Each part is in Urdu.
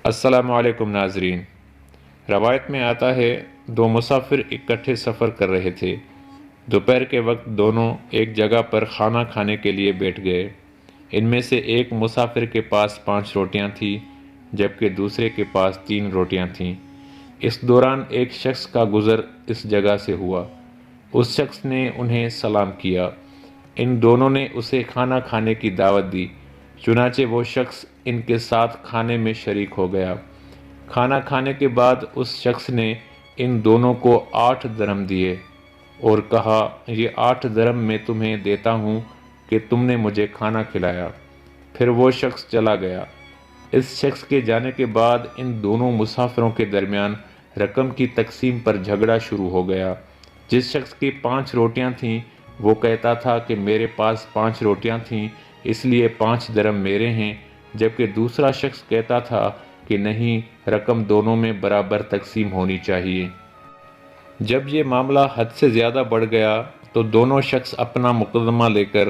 السلام علیکم ناظرین۔ روایت میں آتا ہے دو مسافر اکٹھے سفر کر رہے تھے۔ دوپہر کے وقت دونوں ایک جگہ پر کھانا کھانے کے لیے بیٹھ گئے۔ ان میں سے ایک مسافر کے پاس 5 روٹیاں تھیں جبکہ دوسرے کے پاس 3 روٹیاں تھیں۔ اس دوران ایک شخص کا گزر اس جگہ سے ہوا۔ اس شخص نے انہیں سلام کیا۔ ان دونوں نے اسے کھانا کھانے کی دعوت دی، چنانچہ وہ شخص ان کے ساتھ کھانے میں شریک ہو گیا۔ کھانا کھانے کے بعد اس شخص نے ان دونوں کو 8 درہم دیے اور کہا، یہ 8 درہم میں تمہیں دیتا ہوں کہ تم نے مجھے کھانا کھلایا۔ پھر وہ شخص چلا گیا۔ اس شخص کے جانے کے بعد ان دونوں مسافروں کے درمیان رقم کی تقسیم پر جھگڑا شروع ہو گیا۔ جس شخص کی 5 روٹیاں تھیں وہ کہتا تھا کہ میرے پاس 5 روٹیاں تھیں اس لیے 5 درہم میرے ہیں، جبکہ دوسرا شخص کہتا تھا کہ نہیں، رقم دونوں میں برابر تقسیم ہونی چاہیے۔ جب یہ معاملہ حد سے زیادہ بڑھ گیا تو دونوں شخص اپنا مقدمہ لے کر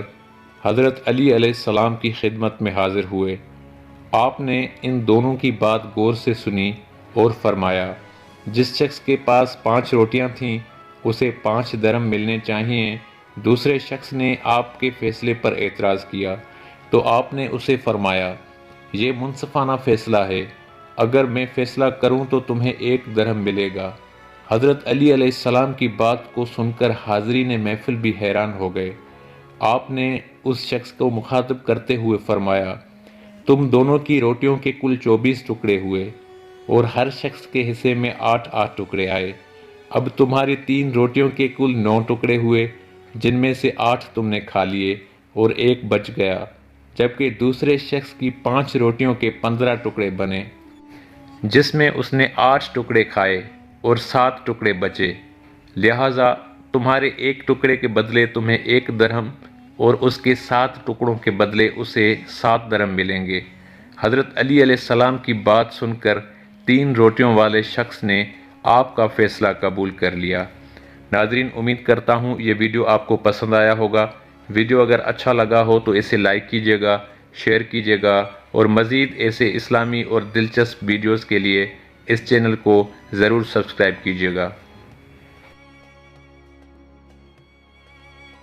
حضرت علی علیہ السلام کی خدمت میں حاضر ہوئے۔ آپ نے ان دونوں کی بات غور سے سنی اور فرمایا، جس شخص کے پاس 5 روٹیاں تھیں اسے 5 درہم ملنے چاہیے۔ دوسرے شخص نے آپ کے فیصلے پر اعتراض کیا تو آپ نے اسے فرمایا، یہ منصفانہ فیصلہ ہے، اگر میں فیصلہ کروں تو تمہیں 1 درہم ملے گا۔ حضرت علی علیہ السلام کی بات کو سن کر حاضرین محفل بھی حیران ہو گئے۔ آپ نے اس شخص کو مخاطب کرتے ہوئے فرمایا، تم دونوں کی روٹیوں کے کل 24 ٹکڑے ہوئے اور ہر شخص کے حصے میں 8 ٹکڑے آئے۔ اب تمہاری 3 روٹیوں کے کل 9 ٹکڑے ہوئے، جن میں سے 8 تم نے کھا لیے اور 1 بچ گیا، جبکہ دوسرے شخص کی 5 روٹیوں کے 15 ٹکڑے بنے، جس میں اس نے 8 ٹکڑے کھائے اور 7 ٹکڑے بچے۔ لہٰذا تمہارے 1 ٹکڑے کے بدلے تمہیں 1 درہم اور اس کے 7 ٹکڑوں کے بدلے اسے 7 درہم ملیں گے۔ حضرت علی علیہ السلام کی بات سن کر 3 روٹیوں والے شخص نے آپ کا فیصلہ قبول کر لیا۔ ناظرین، امید کرتا ہوں یہ ویڈیو آپ کو پسند آیا ہوگا۔ ویڈیو اگر اچھا لگا ہو تو اسے لائک کیجیے گا، شیئر کیجیے گا اور مزید ایسے اسلامی اور دلچسپ ویڈیوز کے لیے اس چینل کو ضرور سبسکرائب کیجیے گا۔